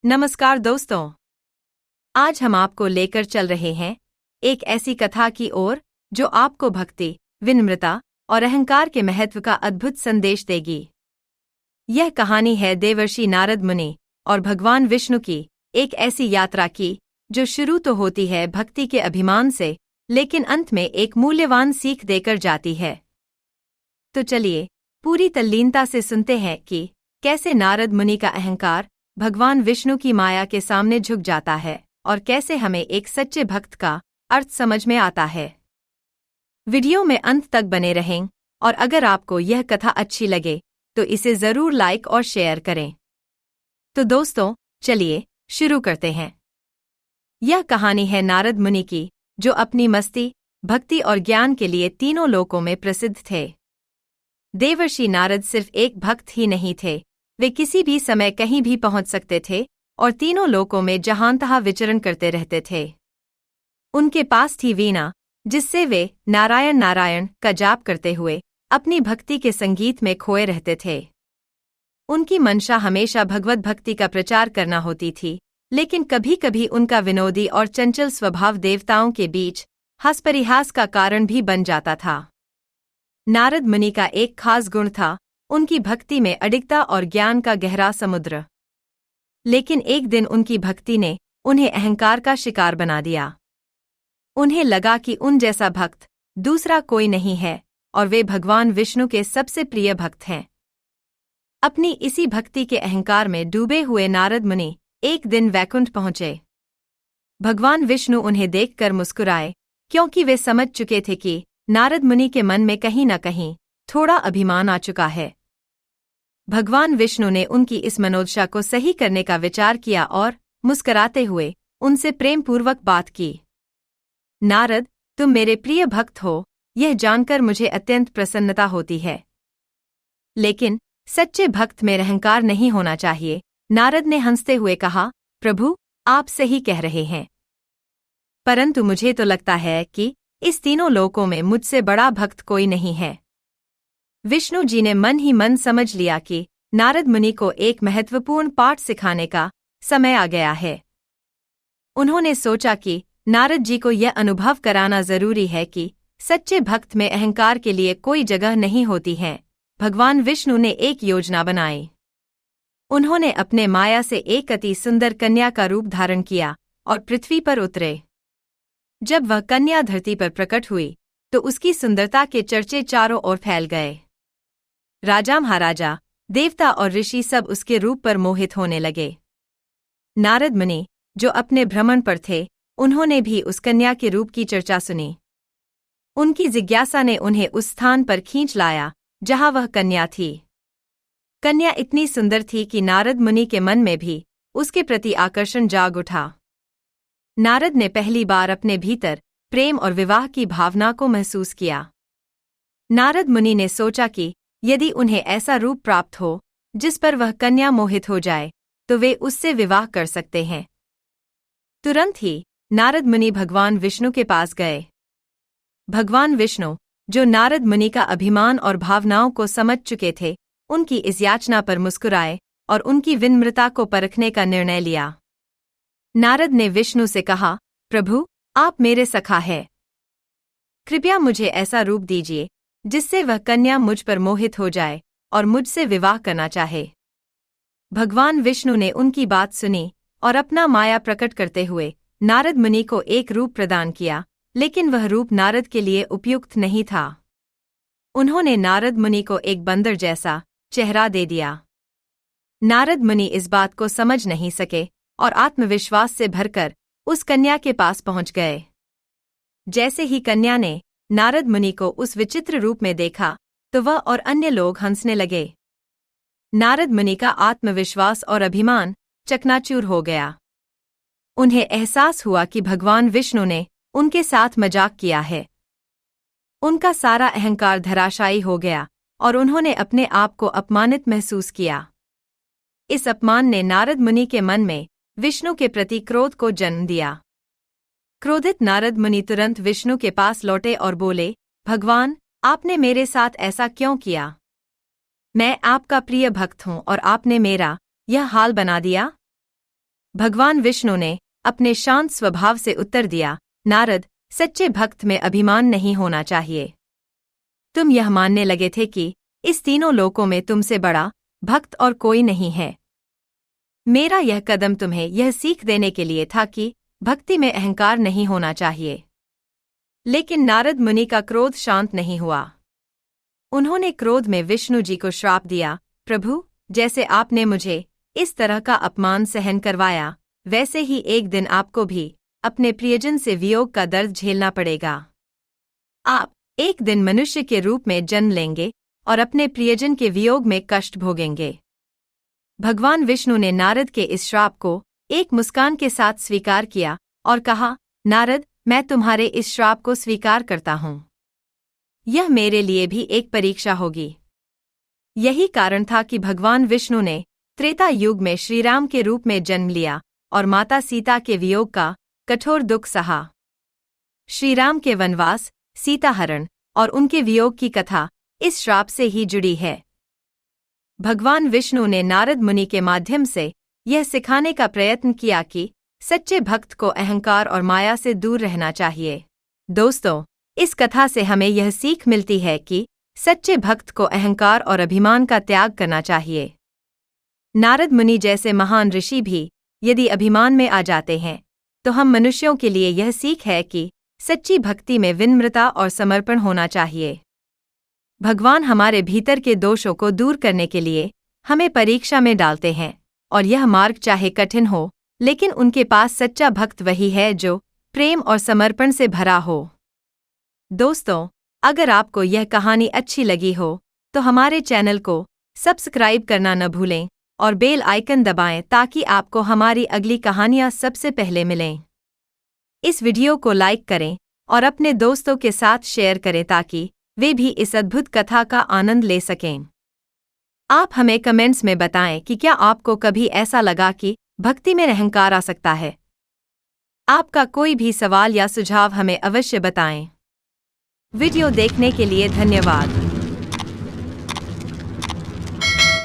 नमस्कार दोस्तों, आज हम आपको लेकर चल रहे हैं एक ऐसी कथा की ओर जो आपको भक्ति, विनम्रता और अहंकार के महत्व का अद्भुत संदेश देगी। यह कहानी है देवर्षि नारद मुनि और भगवान विष्णु की एक ऐसी यात्रा की जो शुरू तो होती है भक्ति के अभिमान से, लेकिन अंत में एक मूल्यवान सीख देकर जाती है। तो चलिए पूरी तल्लीनता से सुनते हैं कि कैसे नारद मुनि का अहंकार भगवान विष्णु की माया के सामने झुक जाता है और कैसे हमें एक सच्चे भक्त का अर्थ समझ में आता है। वीडियो में अंत तक बने रहें और अगर आपको यह कथा अच्छी लगे तो इसे जरूर लाइक और शेयर करें। तो दोस्तों, चलिए शुरू करते हैं। यह कहानी है नारद मुनि की, जो अपनी मस्ती, भक्ति और ज्ञान के लिए तीनों लोकों में प्रसिद्ध थे। देवर्षि नारद सिर्फ एक भक्त ही नहीं थे, वे किसी भी समय कहीं भी पहुंच सकते थे और तीनों लोकों में जहांतहाँ विचरण करते रहते थे। उनके पास थी वीणा, जिससे वे नारायण नारायण का जाप करते हुए अपनी भक्ति के संगीत में खोए रहते थे। उनकी मंशा हमेशा भगवत भक्ति का प्रचार करना होती थी, लेकिन कभी कभी उनका विनोदी और चंचल स्वभाव देवताओं के बीच हास परिहास का कारण भी बन जाता था। नारद मुनि का एक खास गुण था उनकी भक्ति में अडिगता और ज्ञान का गहरा समुद्र। लेकिन एक दिन उनकी भक्ति ने उन्हें अहंकार का शिकार बना दिया। उन्हें लगा कि उन जैसा भक्त दूसरा कोई नहीं है और वे भगवान विष्णु के सबसे प्रिय भक्त हैं। अपनी इसी भक्ति के अहंकार में डूबे हुए नारद मुनि एक दिन वैकुंठ पहुंचे। भगवान विष्णु उन्हें देखकर मुस्कुराए, क्योंकि वे समझ चुके थे कि नारद मुनि के मन में कहीं न कहीं थोड़ा अभिमान आ चुका है। भगवान विष्णु ने उनकी इस मनोदशा को सही करने का विचार किया और मुस्कराते हुए उनसे प्रेमपूर्वक बात की। नारद, तुम मेरे प्रिय भक्त हो, यह जानकर मुझे अत्यंत प्रसन्नता होती है। लेकिन सच्चे भक्त में अहंकार नहीं होना चाहिए। नारद ने हंसते हुए कहा, प्रभु, आप सही कह रहे हैं। परंतु मुझे तो लगता है कि इस तीनों लोकों में मुझसे बड़ा भक्त कोई नहीं है। विष्णु जी ने मन ही मन समझ लिया कि नारद मुनि को एक महत्वपूर्ण पाठ सिखाने का समय आ गया है। उन्होंने सोचा कि नारद जी को यह अनुभव कराना जरूरी है कि सच्चे भक्त में अहंकार के लिए कोई जगह नहीं होती है। भगवान विष्णु ने एक योजना बनाई। उन्होंने अपने माया से एक अति सुंदर कन्या का रूप धारण किया और पृथ्वी पर उतरे। जब वह कन्या धरती पर प्रकट हुई तो उसकी सुंदरता के चर्चे चारों ओर फैल गए। राजा, महाराजा, देवता और ऋषि सब उसके रूप पर मोहित होने लगे। नारद मुनि, जो अपने भ्रमण पर थे, उन्होंने भी उस कन्या के रूप की चर्चा सुनी। उनकी जिज्ञासा ने उन्हें उस स्थान पर खींच लाया जहां वह कन्या थी। कन्या इतनी सुंदर थी कि नारद मुनि के मन में भी उसके प्रति आकर्षण जाग उठा। नारद ने पहली बार अपने भीतर प्रेम और विवाह की भावना को महसूस किया। नारद मुनि ने सोचा कि यदि उन्हें ऐसा रूप प्राप्त हो जिस पर वह कन्या मोहित हो जाए तो वे उससे विवाह कर सकते हैं। तुरंत ही नारद मुनि भगवान विष्णु के पास गए। भगवान विष्णु, जो नारद मुनि का अभिमान और भावनाओं को समझ चुके थे, उनकी इस याचना पर मुस्कुराए और उनकी विनम्रता को परखने का निर्णय लिया। नारद ने विष्णु से कहा, प्रभु, आप मेरे सखा हैं। कृपया मुझे ऐसा रूप दीजिए जिससे वह कन्या मुझ पर मोहित हो जाए और मुझसे विवाह करना चाहे। भगवान विष्णु ने उनकी बात सुनी और अपना माया प्रकट करते हुए नारद मुनि को एक रूप प्रदान किया, लेकिन वह रूप नारद के लिए उपयुक्त नहीं था। उन्होंने नारद मुनि को एक बंदर जैसा चेहरा दे दिया। नारद मुनि इस बात को समझ नहीं सके और आत्मविश्वास से भरकर उस कन्या के पास पहुंच गए। जैसे ही कन्या ने नारद मुनि को उस विचित्र रूप में देखा तो वह और अन्य लोग हंसने लगे। नारद मुनि का आत्मविश्वास और अभिमान चकनाचूर हो गया। उन्हें एहसास हुआ कि भगवान विष्णु ने उनके साथ मजाक किया है। उनका सारा अहंकार धराशायी हो गया और उन्होंने अपने आप को अपमानित महसूस किया। इस अपमान ने नारद मुनि के मन में विष्णु के प्रति क्रोध को जन्म दिया। क्रोधित नारद मुनि तुरंत विष्णु के पास लौटे और बोले, भगवान, आपने मेरे साथ ऐसा क्यों किया? मैं आपका प्रिय भक्त हूं और आपने मेरा यह हाल बना दिया। भगवान विष्णु ने अपने शांत स्वभाव से उत्तर दिया, नारद, सच्चे भक्त में अभिमान नहीं होना चाहिए। तुम यह मानने लगे थे कि इस तीनों लोकों में तुमसे बड़ा भक्त और कोई नहीं है। मेरा यह कदम तुम्हें यह सीख देने के लिए था कि भक्ति में अहंकार नहीं होना चाहिए। लेकिन नारद मुनि का क्रोध शांत नहीं हुआ। उन्होंने क्रोध में विष्णु जी को श्राप दिया, प्रभु, जैसे आपने मुझे इस तरह का अपमान सहन करवाया, वैसे ही एक दिन आपको भी अपने प्रियजन से वियोग का दर्द झेलना पड़ेगा। आप एक दिन मनुष्य के रूप में जन्म लेंगे और अपने प्रियजन के वियोग में कष्ट भोगेंगे। भगवान विष्णु ने नारद के इस श्राप को एक मुस्कान के साथ स्वीकार किया और कहा, नारद, मैं तुम्हारे इस श्राप को स्वीकार करता हूँ। यह मेरे लिए भी एक परीक्षा होगी। यही कारण था कि भगवान विष्णु ने त्रेता युग में श्रीराम के रूप में जन्म लिया और माता सीता के वियोग का कठोर दुख सहा। श्रीराम के वनवास, सीताहरण और उनके वियोग की कथा इस श्राप से ही जुड़ी है। भगवान विष्णु ने नारद मुनि के माध्यम से यह सिखाने का प्रयत्न किया कि सच्चे भक्त को अहंकार और माया से दूर रहना चाहिए। दोस्तों, इस कथा से हमें यह सीख मिलती है कि सच्चे भक्त को अहंकार और अभिमान का त्याग करना चाहिए। नारद मुनि जैसे महान ऋषि भी यदि अभिमान में आ जाते हैं, तो हम मनुष्यों के लिए यह सीख है कि सच्ची भक्ति में विनम्रता और समर्पण होना चाहिए। भगवान हमारे भीतर के दोषों को दूर करने के लिए हमें परीक्षा में डालते हैं, और यह मार्ग चाहे कठिन हो, लेकिन उनके पास सच्चा भक्त वही है जो प्रेम और समर्पण से भरा हो। दोस्तों, अगर आपको यह कहानी अच्छी लगी हो तो हमारे चैनल को सब्सक्राइब करना न भूलें और बेल आइकन दबाएं ताकि आपको हमारी अगली कहानियां सबसे पहले मिलें। इस वीडियो को लाइक करें और अपने दोस्तों के साथ शेयर करें ताकि वे भी इस अद्भुत कथा का आनंद ले सकें। आप हमें कमेंट्स में बताएं कि क्या आपको कभी ऐसा लगा कि भक्ति में अहंकार आ सकता है। आपका कोई भी सवाल या सुझाव हमें अवश्य बताएं। वीडियो देखने के लिए धन्यवाद।